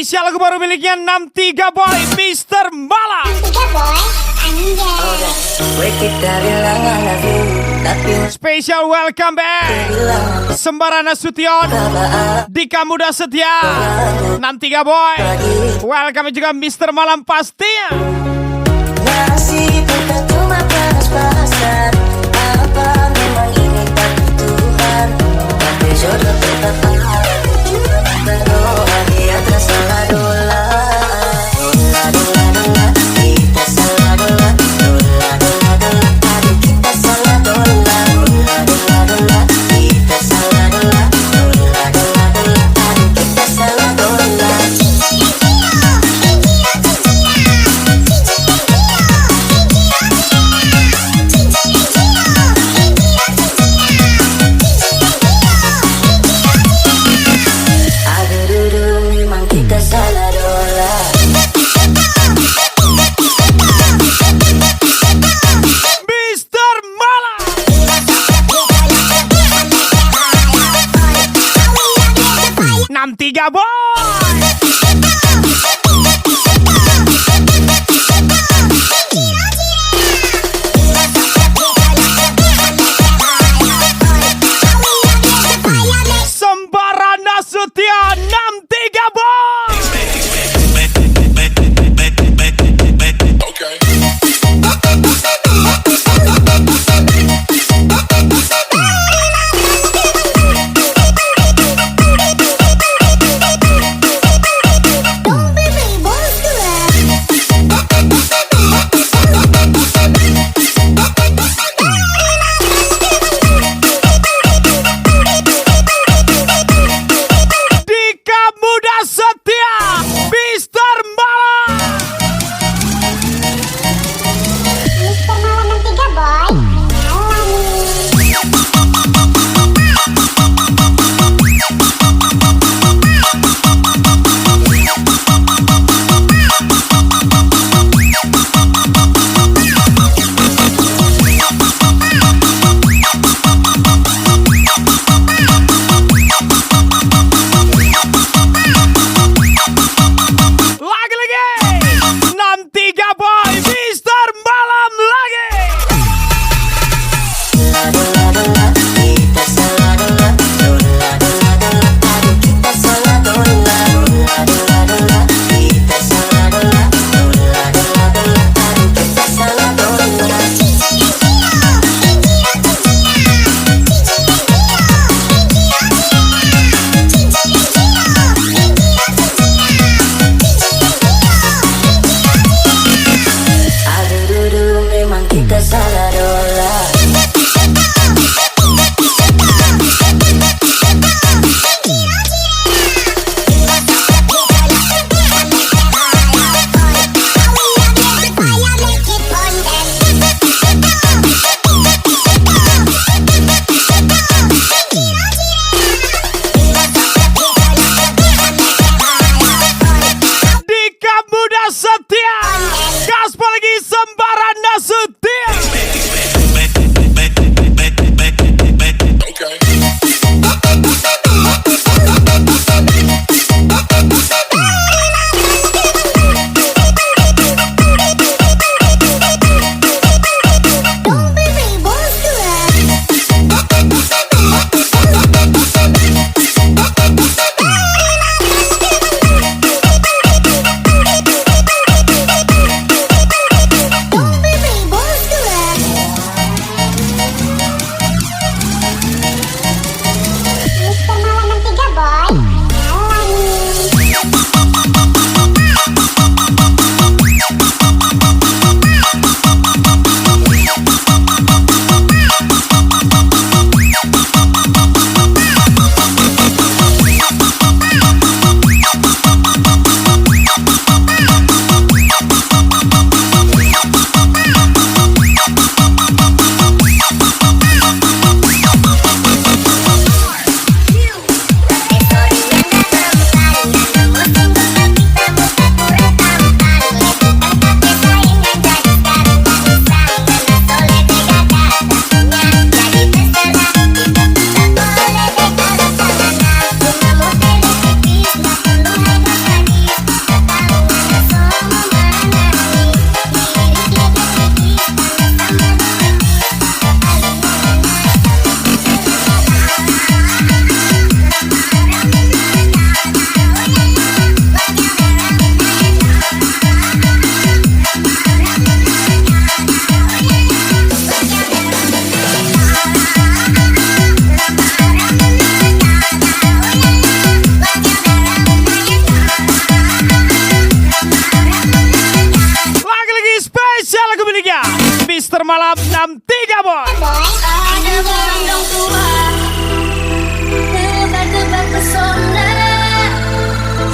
Spesial lagu baru miliknya 63 Boy, Mr. Mala. 63 Boy, anjay. Spesial welcome back Sembarana Sution, Dika Muda Setia, 63 Boy. Welcome juga Mr. Malam pastinya. Masih tetap cuma panas-panasan. Apa memang ini takdir Tuhan? Tapi jodoh tetap ada. Berdoa di atas salah dola. Dola, dola, dola. Kita salah dola. Dola, dola, dola. Aduh kita salah dola. Dola, dola, dola. Kita salah dola. Dola, dola, dola. Aduh kita salah dola. Mr. Mala. Enam tiga Boy. Sembarana Setia 63 Boy. Malam 63 boy. Ada berondong tua Tebak-tebak pesona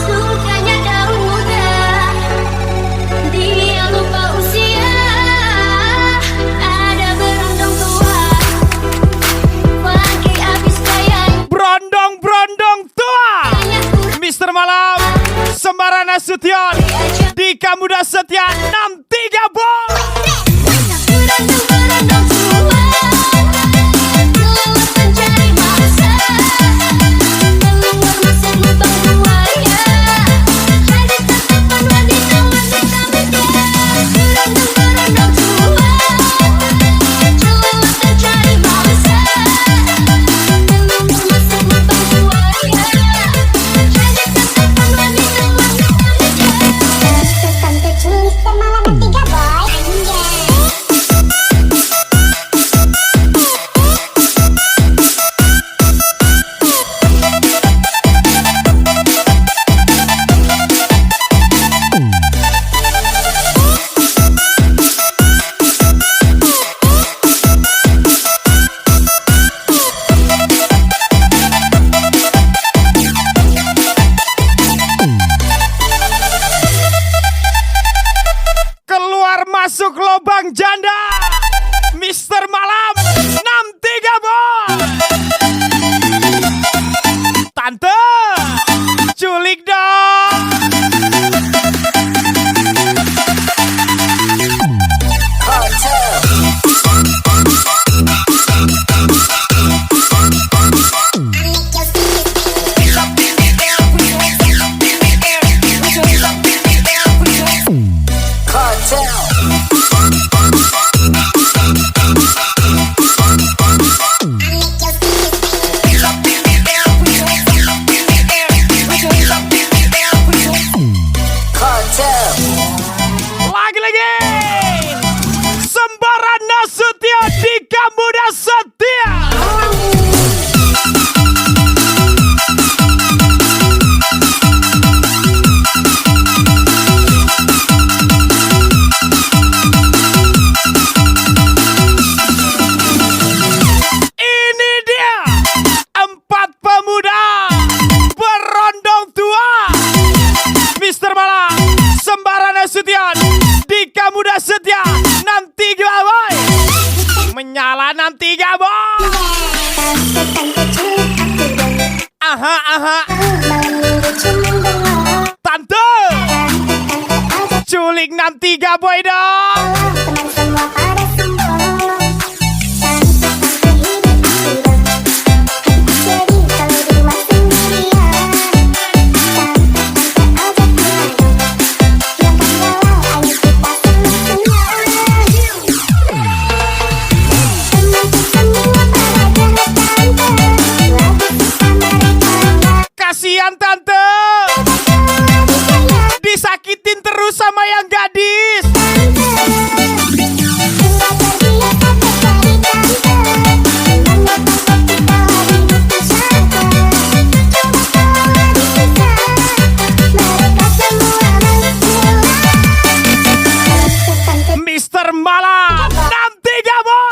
Sukanya daun muda Dia lupa usia Ada berondong tua Pakai habis bayar Brondong-brondong tua. Mister Malam, Sembara Nasution, Dika Muda Setia 63 boy. Berondong-berondong tua Kelewat mencari masa Keluar masuk lubang buaya Ada tatapan wanita-wanita muda Berondong-berondong tua Kelewat mencari masa Keluar masuk lubang buaya Ada tatapan wanita-wanita muda Tante culik semalam 3 boy. Anjay. Keluar masuk lubang janda. Mister Malam 63 boy. Tante, culik dong. Lagi-lagi. Sembara Nasution, Dika Muda Setia. Ini dia 4 pemuda berondong tua. Mister Malam, Sembara Nasution, Dika Muda Setia 63 boy. Menyala 63 boy. Tante culik aku dan Aha, aha. malam minggu cuma bengong. Tante, Ajak culik 63 boy dong. teman semua pada sombong. Tante hidup kurang. Hatiku sedih kalau di rumah sendirian. Tante ajak pulang. Hilangkan galau, ayo kita senang-senang. Temanku semua pada jahat tante. Lagi susah mereka nggak Kasihan tante, disakitin terus sama yang gadis. Mister Malam 63 boy.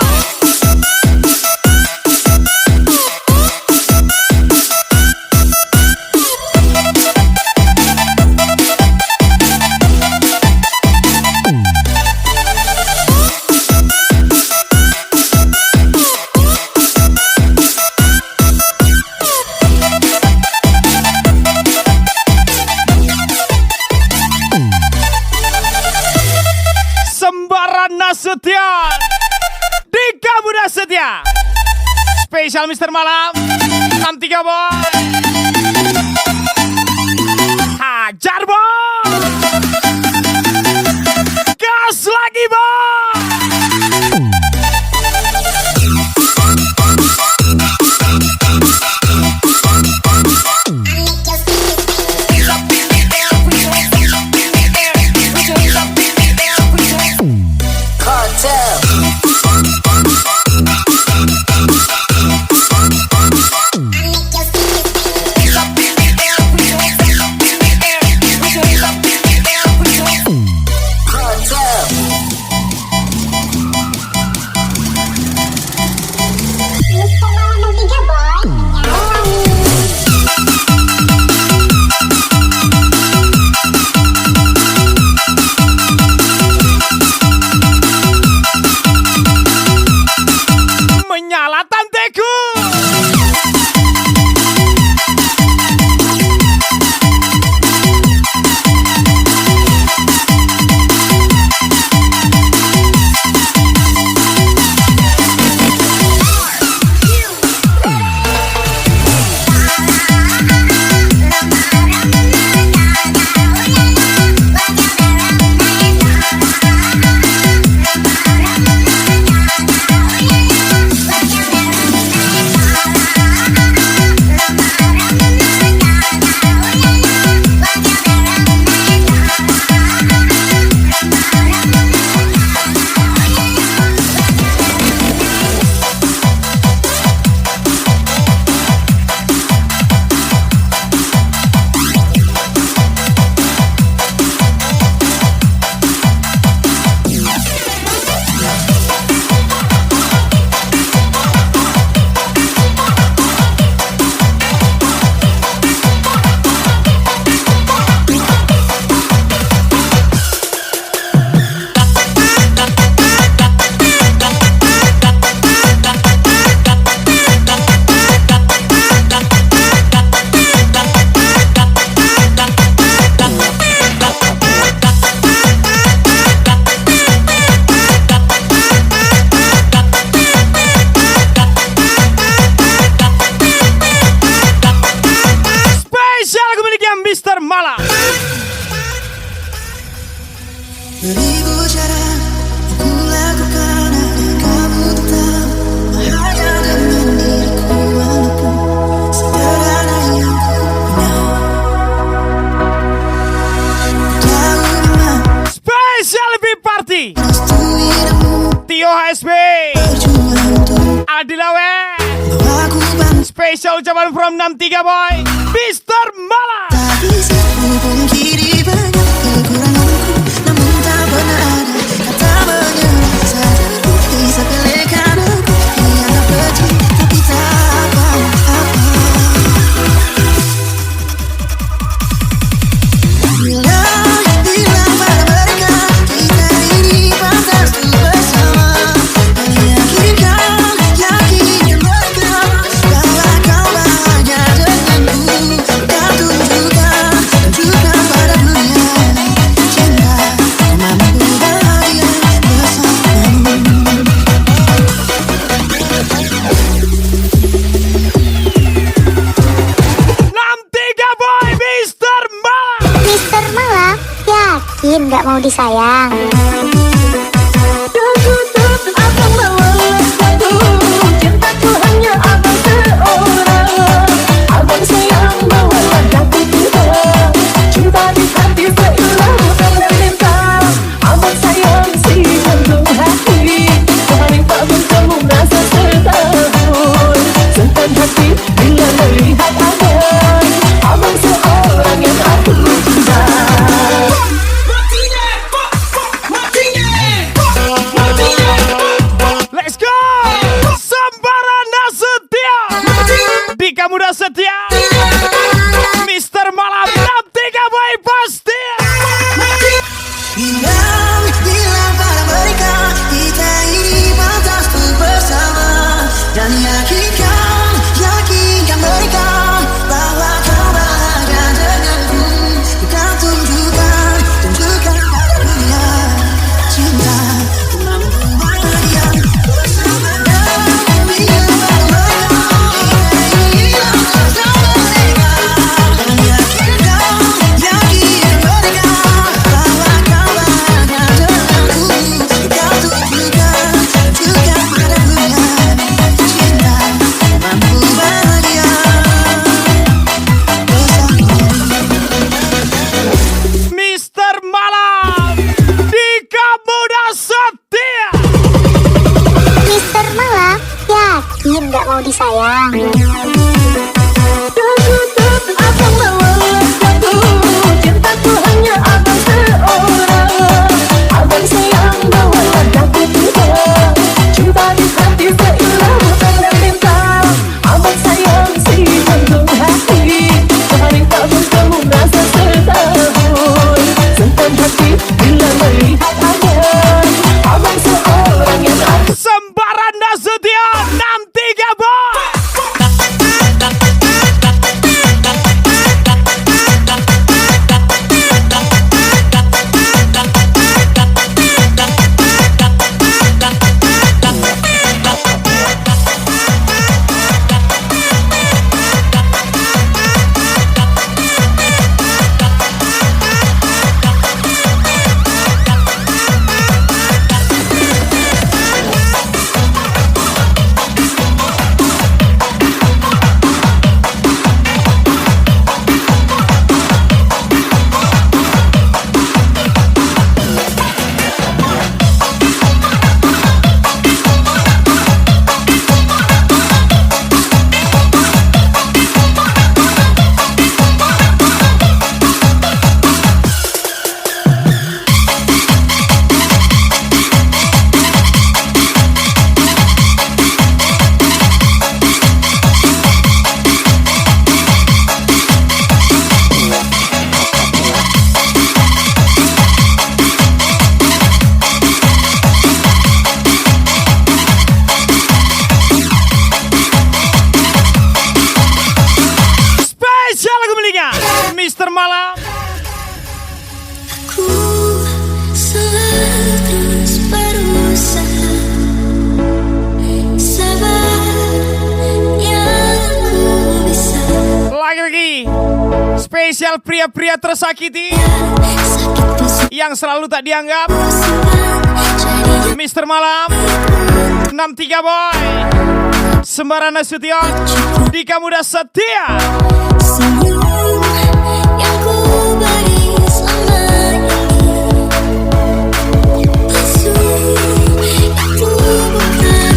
Sembara Nasution, Dika Muda Setia. Spesial Mister Malam 63 boy. Hajar boy. Gas lagi boy. Malam. Beribu cara ku lakukan agar kamu tetap bahagia dengan diriku walaupun sederhana yang ku punya. Tahu memang Special VIP Party restui dirimu Tio HSB berjuang untuk Adilawe. bawa ku bangkit. Special ucapan from 63 Boy Mr. Malam. Tak bisa kupungkiri banyak kekuranganku, namun tak pernah ada kata menyerah saat aku bisa pilihkan aku yang pergi tapi tak apa-apa. Bila bilang pada mereka kita ini pantas untuk bersama, dan yakinkan mereka bahwa kau bahagia denganku. Kau tunjukkan pada dunia cinta mampu bahagia bersamamu. 63 Boy Mr. Malam. Mister Malam, yakin gak mau disayang? Abang bawa satu, cintaku hanya abang seorang. Abang sayang bawa daku juga, cinta di hati seilah bukan dan bintang. Abang sayang si jantung hati, paling tak kamu merasa setahun. Sentan hati bila melihat abang, abang seorang yang aku cinta. Let's go. Sembarana setia di kamu dah setia. Mr. Malam 63 Boy pasti. Bilang pada mereka kita ini pantas untuk bersama, dan yakinkan mereka bahwa kau bahagia denganku. Kau tunjukkan pada dunia cinta mampu bahagia bersama. Bilang pada mereka kita ini pantas untuk mereka, dan yakinkan mereka bahwa kau bahagia denganku. Kau tunjukkan pada dunia cinta mampu bahagia bersamamu. Mr. Malam di kamu dah setia. Mister Malam, yakin gak mau disayang? Abang bawa satu, cintaku hanya abang seorang. Abang sayang bawa daku juga, cinta di hati seilah bukan dan bintang. Abang sayang si jantung hati, paling tak kamu merasa setahun. Sentan hati bila melihat abang, abang seorang yang aku. Sembarana setia 63 Boy. Mr. Malam. Ku selalu terus berusaha, sabar yang ku bisa. Lagi-lagi Spesial pria-pria tersakiti yang selalu tak dianggap. Mr. Malam 63 Boy, Sembara Nasution, Dika Muda Setia. Senyum yang ku beri selama ini, palsu itu bukan.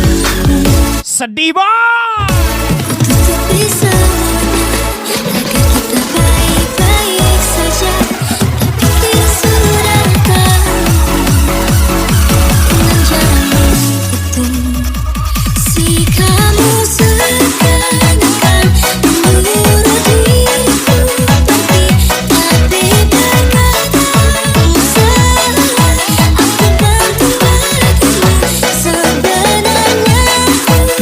Sedih boy. Tutupi semuanya agar kita baik-baik saja. Tapi sudah tahu dengan jalan itu, si kamu seakan-akan menyuruh diriku pergi. Tapi berkatamu salah, aku bantu bagimu. Sebenarnya aku sampai dianggap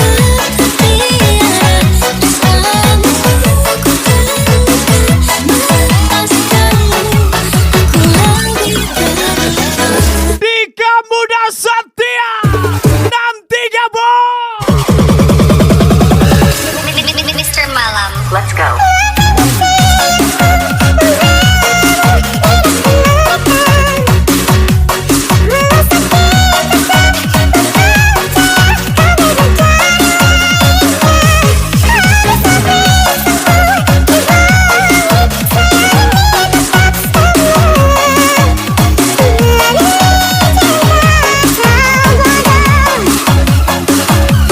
tertiara. Bersamamu ku temukan melepaskanmu. Aku lebih berharap. Dika Muda Setia 63 Boy. Mr. Malam. Let's go.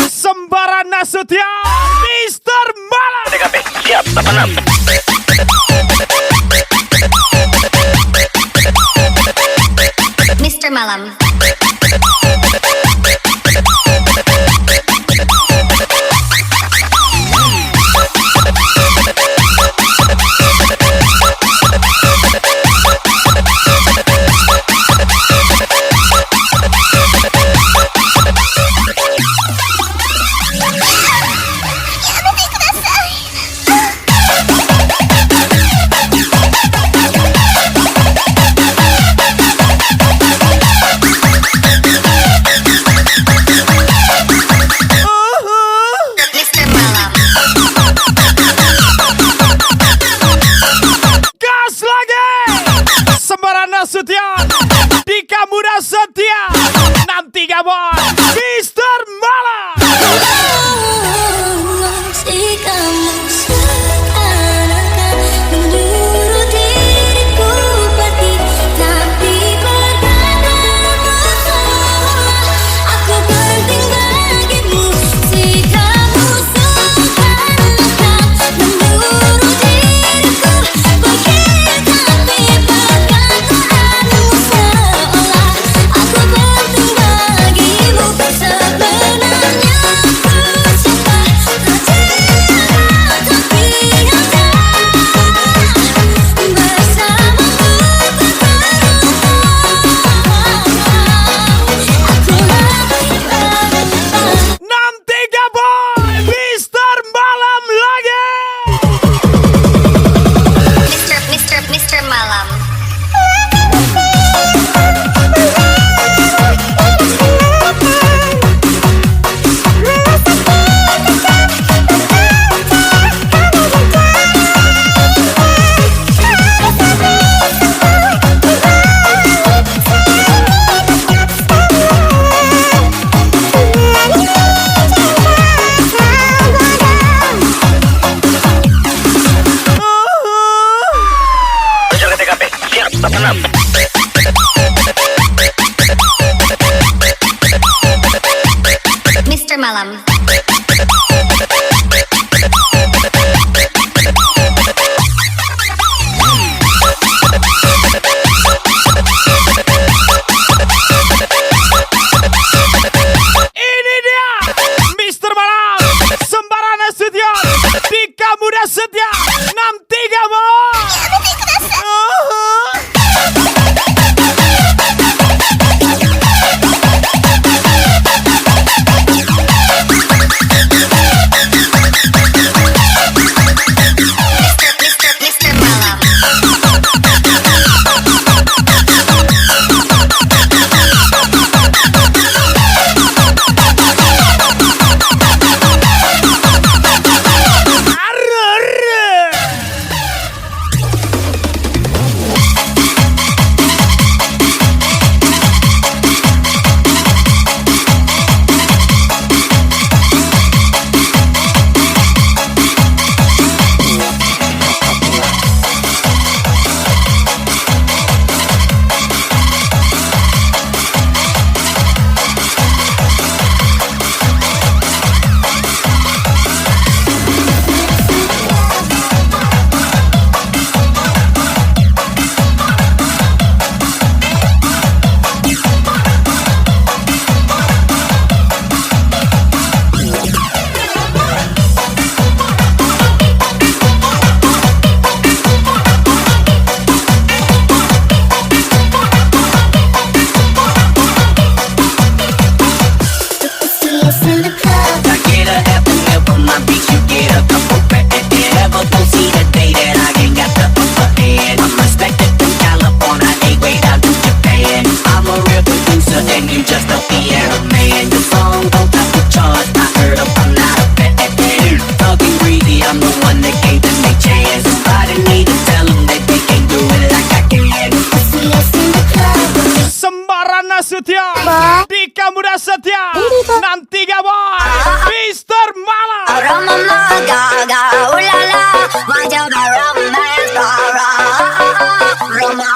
Sembara Nasution, Mr. Malam. TKP, siap, 86. Mr. Malam. Mr. Malam. Gas lagi. Sembara Nasution, Dika Muda Setia 63 Boy, Mr. Malam. Si kamu seakan-akan menyuruh diriku pergi. Tapi berkatamu salah, aku penting bagimu. Si kamu seakan-akan menyuruh diriku pergi. Tapi perkataanmu seolah aku penting bagimu. Sebenarnya aku siapa tapi ada bersamamu aku lebih berharap. 63 Boy, Mr. Malam lagi. Mr. Malam. Tujuh ke TKP, siap, 86. Mr. Malam. Ini dia Mr. Malam, Sembara Nasution, Dika Muda Setia 63 Boy. Muda Setia 63 boy Mr. Mala. Roma gaga ulala wajah romance para Roma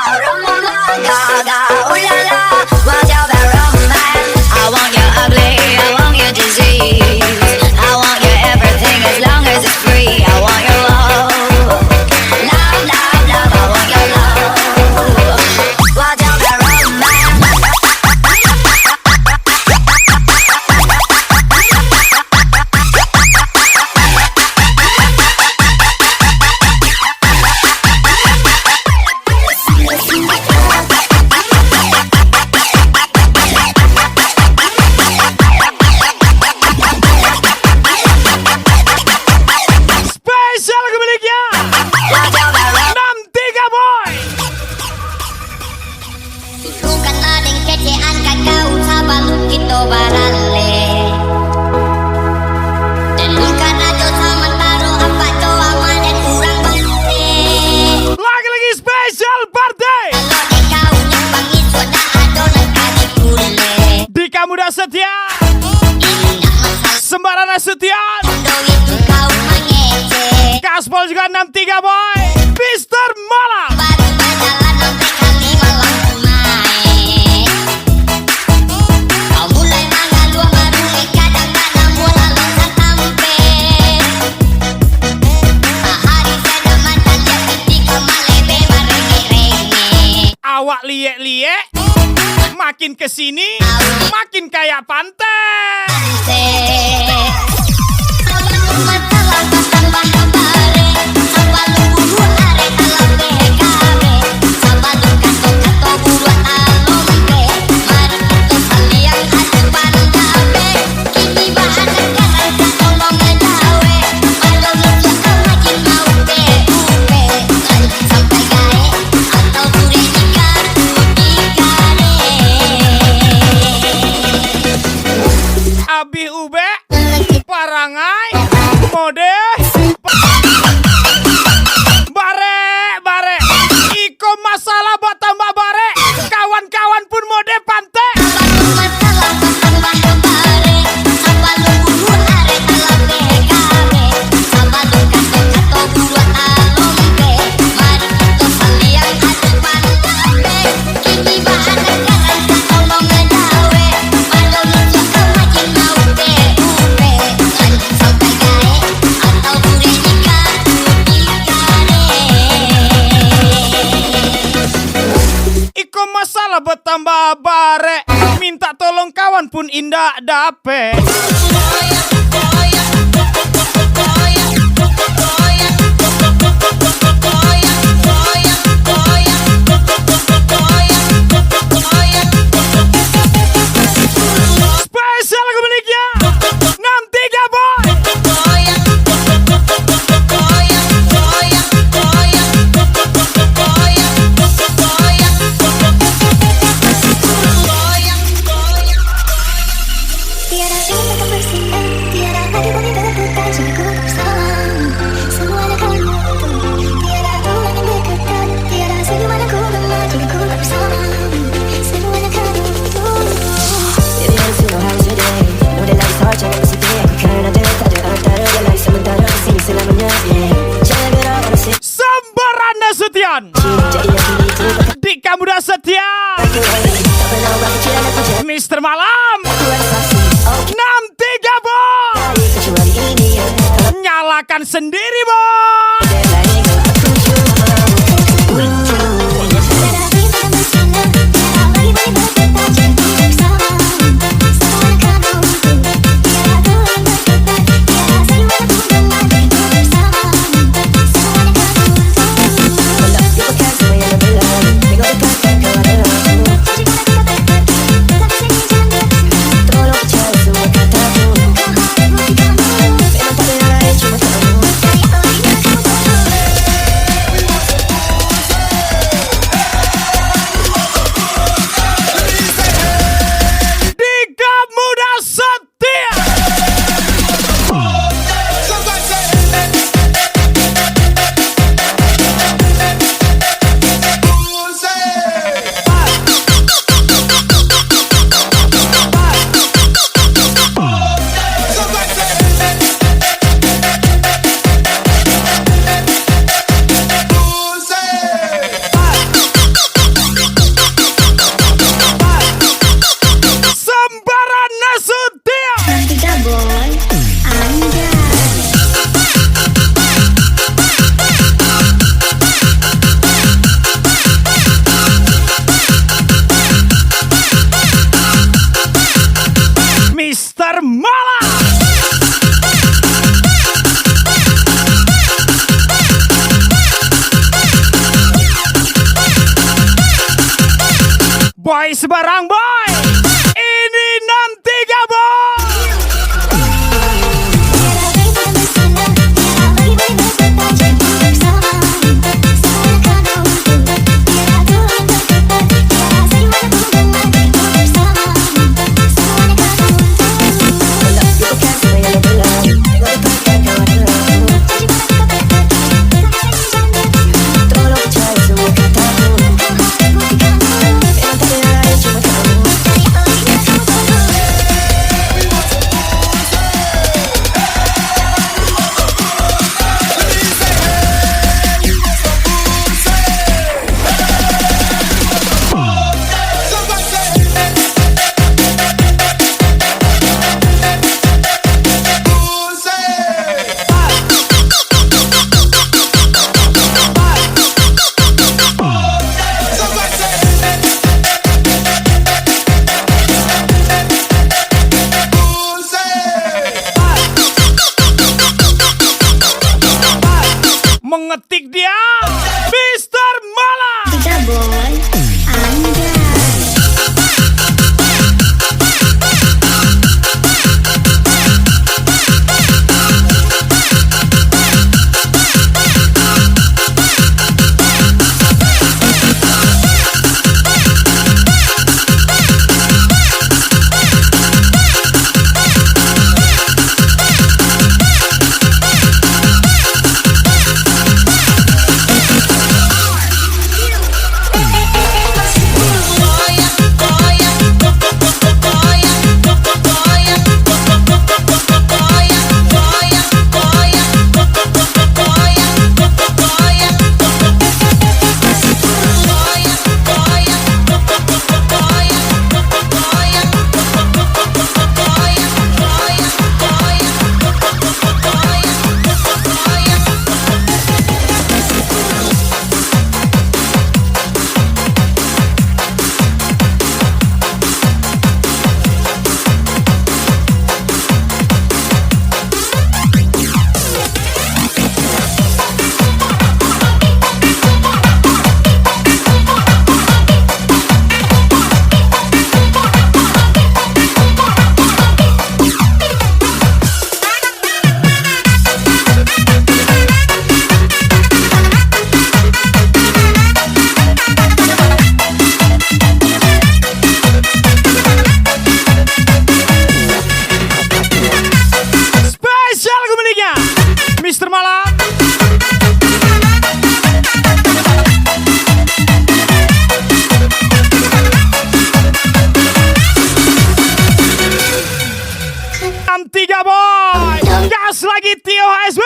gaga ulala wajah romance. I want you ugly, I want you disease, I want you everything as long as it's free. I want your love, love, love, love. I want your love. Wajah romance. Spesial kemiliknya 63 boy. Bukan lading kecean kakau sabaluk kita barale. Dan bukan aja sama taruh apa doa madan kurang balik. Lagi-lagi spesial birthday Kalau dekau nyambang itu dah adonan kali kule. Dika Muda Setia, Indah masalah Sembara Nasution, do itu kau mengece. Kaspol juga 63 boy Mr. Mala. Baru berjalan sampai kali malam main. Kau mulai mengalu marungi kadang-kadang mula loncat tampe. Hari seda mantan dia ketika malebe merengek-rengek. Awak liek-liek makin kesini makin kayak pantai. Sabalung mata lampas tambah bare. Sabalung bulu are talam behekabe. Sabalung kato-kato buruan alombe. Mari kita saliang adu pandabe. Kini bahan sekarang tak tolong ngedawe. Malam itu kau makin mau be-ube. Lanjut sampai gae atau bure nikah dikare. Abi ube parangai mode bare iko masalah buat tambah bare. Kawan-kawan pun mode pantai. Sabalung mata lampas tambah bare. Sabalung bulu are talam behekabe. Sabalung kato-kato buruan alombe. Mari kita saliang adu pandabe. Kini bahan sekarang tak tolong ngedawe. Malam itu kau makin mau be-ube. Lanjut sampai gae atau bure nikah dikare. Iko masalah bertambah bare. Minta tolong kawan pun indah dape. Spesial kemiliknya 63 boy. Tiada cinta tak bersinar, tiada lagi boleh berputar jika ku bersamamu. Semuanya kamu itu, tiada tulang yang dekat, tiada senyuman aku lemah jika ku bersamamu. Semuanya kamu itu. Baby, I see no how's your day. No, the life's hard, jangan bersedih. Aku kan ada antara realize sementara di sini selamanya. Jangan gerak, wanna say Sembara Nasution, jadi aku itu Dika Muda Setia, tak pernah ubah pikiran aku jadi Mr. Malam aku ada saksi. Oh, 63 boy. kecuali ini ya. Kalau Nyalakan sendiri boy. ada lain, aku cuma Tiada cinta tak bersinar, tiada lagi boleh berputar jika ku bersamamu. Semuanya kamu itu, tiada tulang yang dekat, tiada senyuman aku lemah jika ku bersamamu. Semuanya kamu itu. Walau dia pakai semua yang belah. Tengok dekat kau ada aku. Jika aku katakan, tetap di sini jangan berpisah. Tolong percaya semua kataku. Kau harus bukti kamu. Memang tak ada lain cuma kamu. Dari Boy sebarang boy. Ini nanti gak boy. Mengetik dia Mr. Mala. Tiga boy, anjay. Mr. Mala. Nanti gak boy. Gas lagi Tio HSB.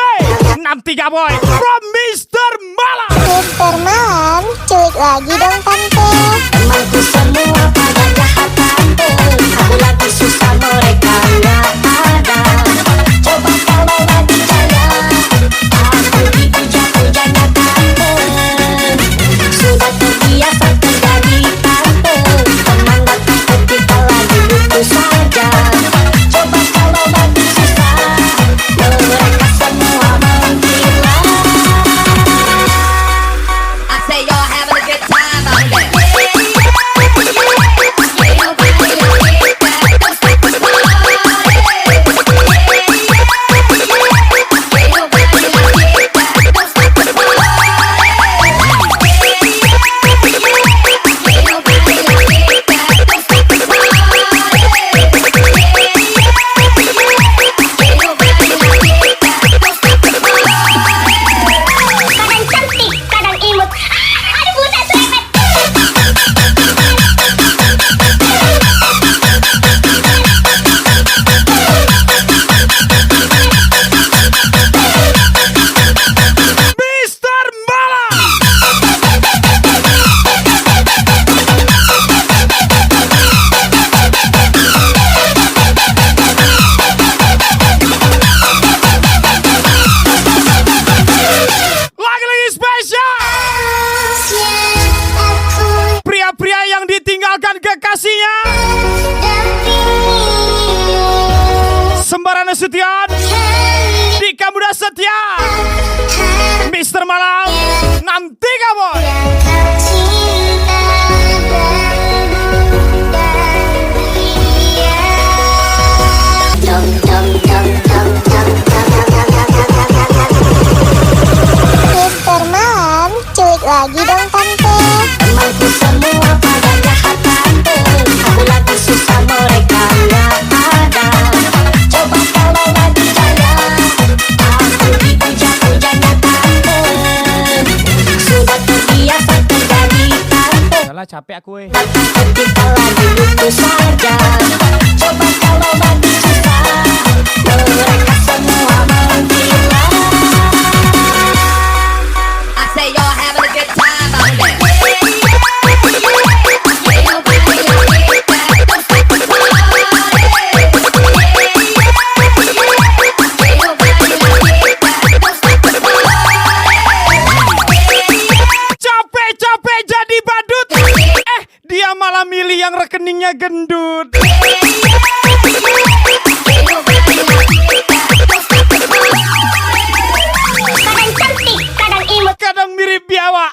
Nanti gak boy. From Mr. Mala. Mr. Malam, culik lagi dong tante. Temanku semua pada jahat tante. Aku lagi susah mereka nggak ada. Coba kalau lagi jaya, aku dipuja-pujanya tante. Sudah terbiasa terjadi tante. Teman datang ketika lagi butuh saja. Coba kalau lagi susah, mereka semua menghilang. I say y'all having a good time out there. Kadang cantik, kadang imut. Aduh buset lepet. Mr. Mala. Lagi-lagi spesial. Pria-pria yang ditinggalkan kekasihnya. Sembarang Nasution, Dika Muda Setia, Mr. Malam, nanti kamu. Yang kau cinta baru lagi dong tante. Temanku semua pada jahat tante, aku lagi susah mereka nggak ada. Coba kalau lagi jaya, aku dipuja-pujanya tante. Sudah terbiasa terjadi tante, Udah capek aku kita lagi butuh saja. Coba kalau lagi susah, mereka semua menghilang. I say y'all having a good time out there. Capek-capek jadi badut. Dia malah milih yang rekeningnya gendut. Kadang cantik, kadang imut. Kadang mirip biawak.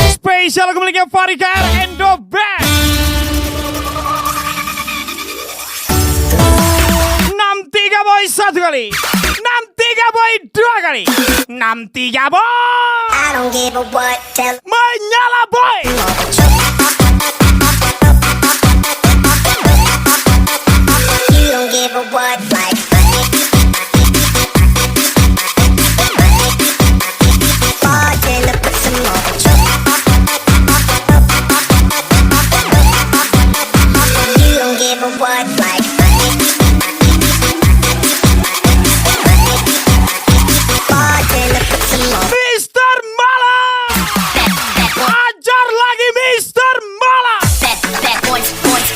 Spesial aku miliknya Farika R Endo Band. 63 boy satu kali, 63 boy dua kali, 63 boy I don't give a what, tell menyala boy. you don't give a what, like bartender, put some more. You don't give a what, like bartender, put some more. Mr. Mala, ajar lagi Mr. Mala. Bad boys, boys.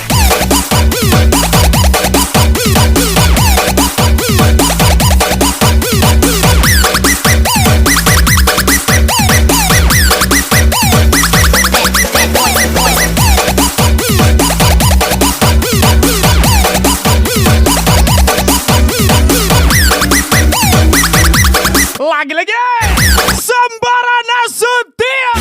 Lagi-lagi Sembara Nasution.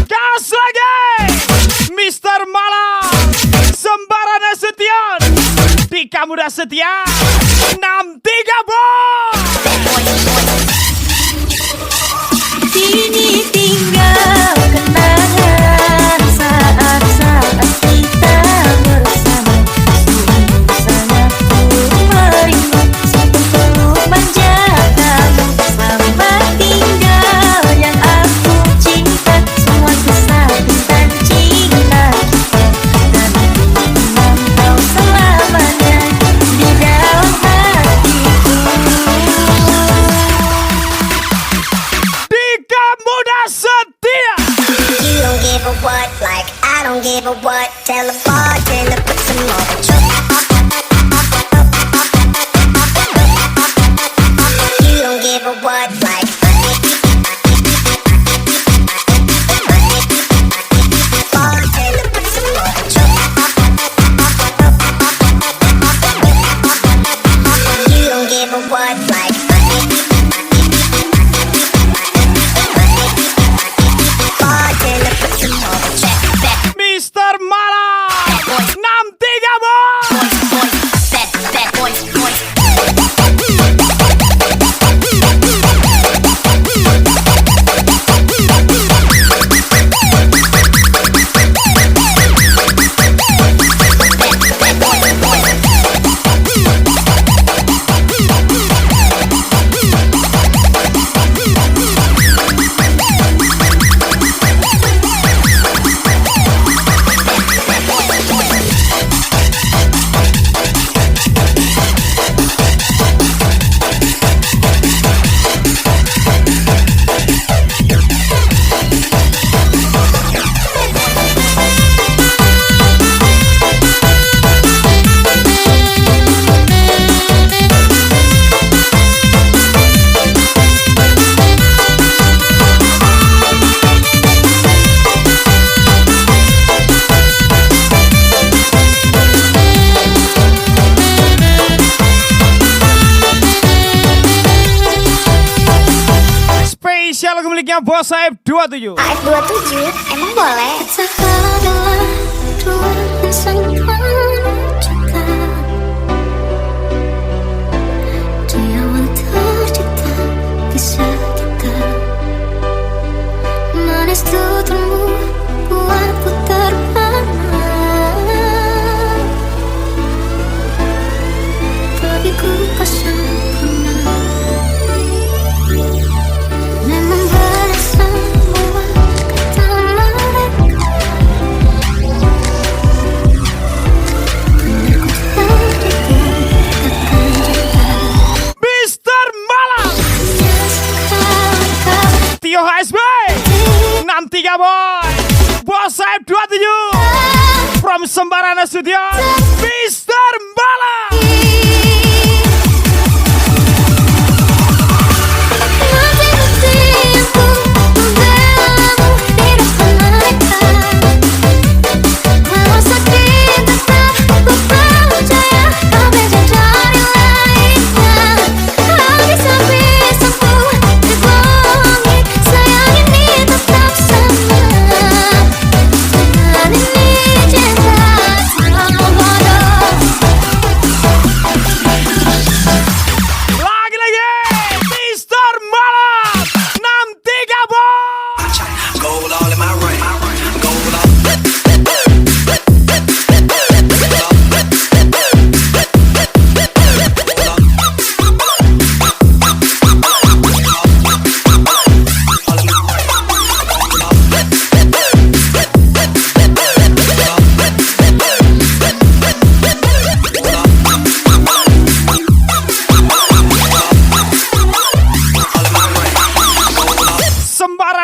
Gas lagi Mr. Mala, Sembara Nasution, Dika Muda Setia, 63 boy. Kini tinggal kenangan saat-saat kita bersama. Sungguh sangat ku merindu untuk peluk manja kamu. Selamat tinggal yang aku cinta, semua kisah tentang cinta kita. Dan memantau selamanya di dalam spesial lagu miliknya Bos Saib 27. AF 27 emang boleh? Kita adalah dua insan cinta. Di awal tercipta kisah kita, manis tuturmu buatku terpana. Bagiku kau sempurna. Memang berasa buat kata mereka. Mr. Malang, Tio HSB, 63 boy, Bos Saib 27, from Sembarana Studio, Mr. Malang.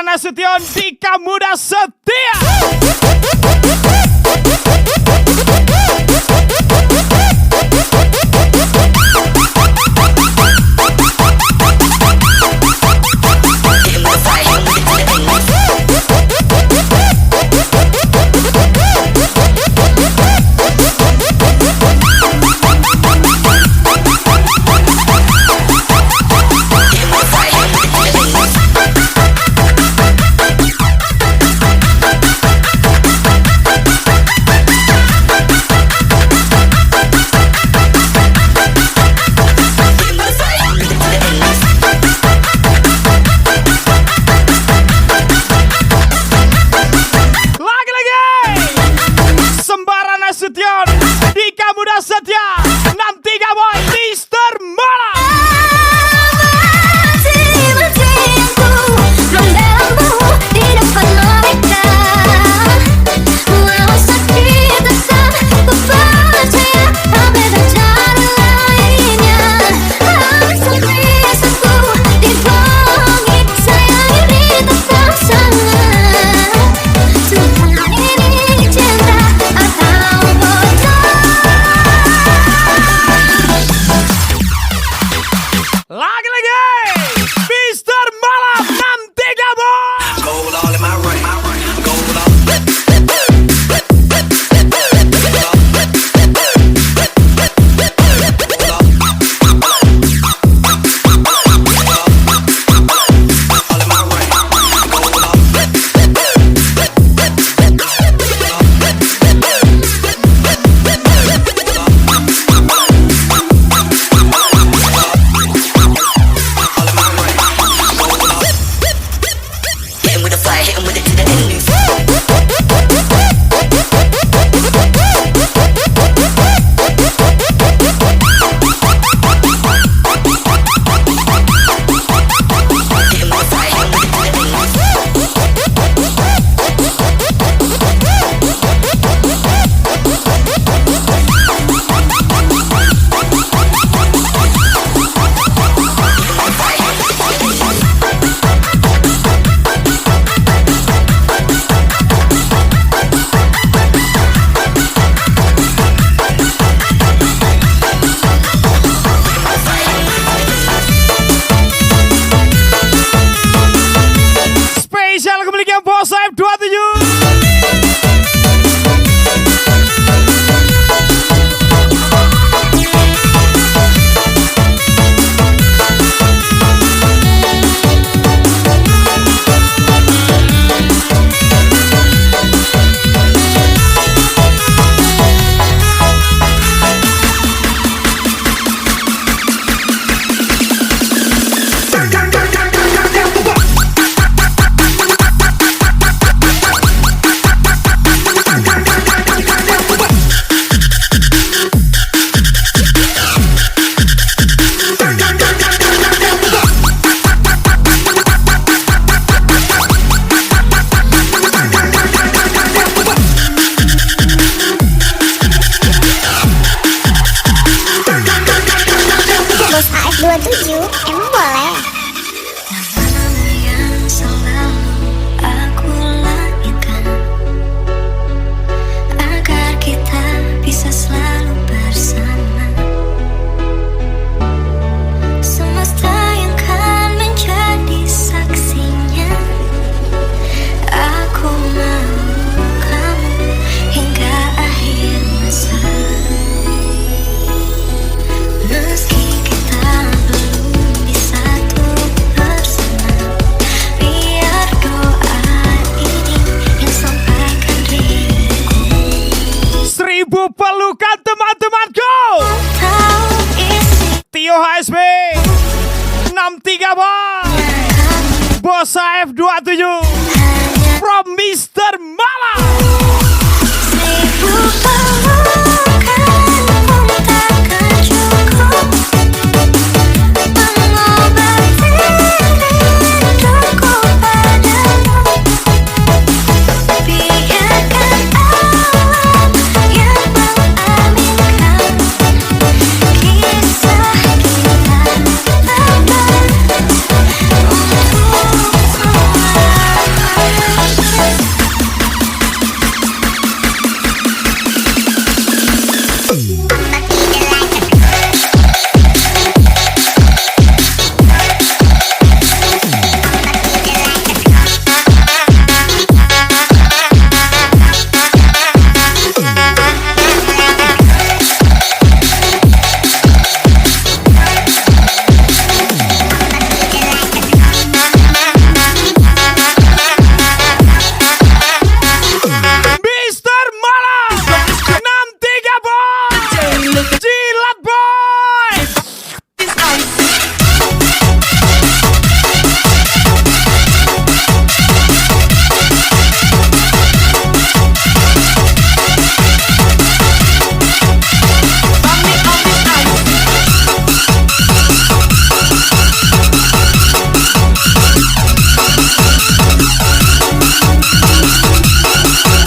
Nasution Dika Muda Setia. 63 boy. Bosa F27 from Mr. Malang. Seribu pelukan pun takkan cukup mengobati rinduku padamu. Biarkan alam yang mengaminkan kisah kita terbang Mr. Malang 63 boy. Jilat boy.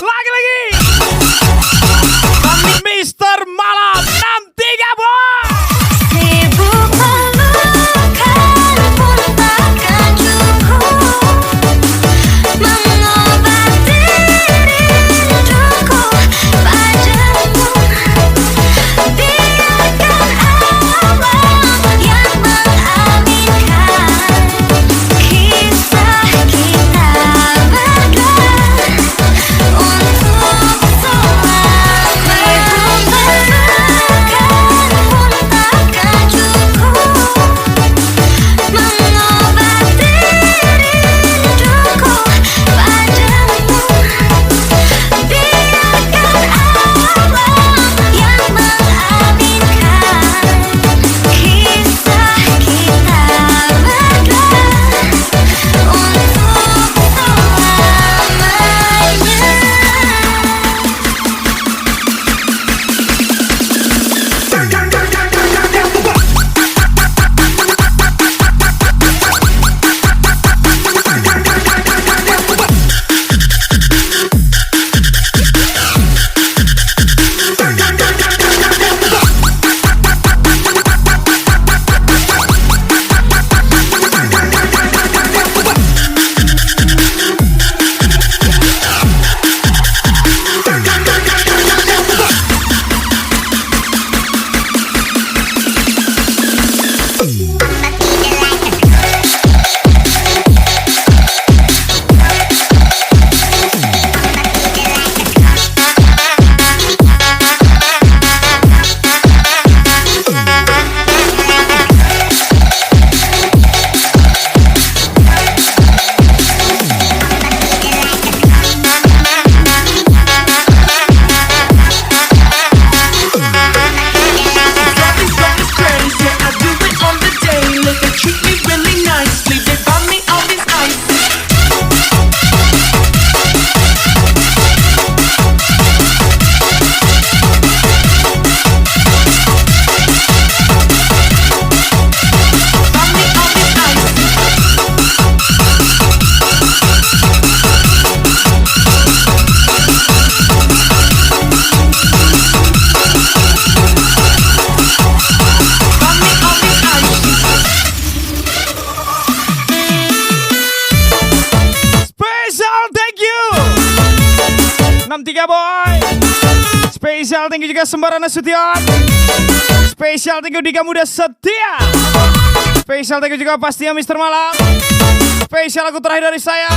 Lagi-lagi Mr. Malang 63 boy. Seribu pelukan pun takkan cukup mengobati rinduku padamu. Biarkan alam yang mengaminkan kisah kita berdua untuk selamanya. Pun takkan cukup mengobati rinduku padamu. Biarkan alam yang mengaminkan kisah kita berdua untuk Special thank you 63 boy. Special thank you juga Sembarana Sution. Special thank you Dika Muda Setia. Special thank you juga pastinya Mr. Malang. Special lagu terakhir dari saya.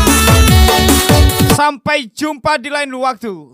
Sampai jumpa di lain waktu.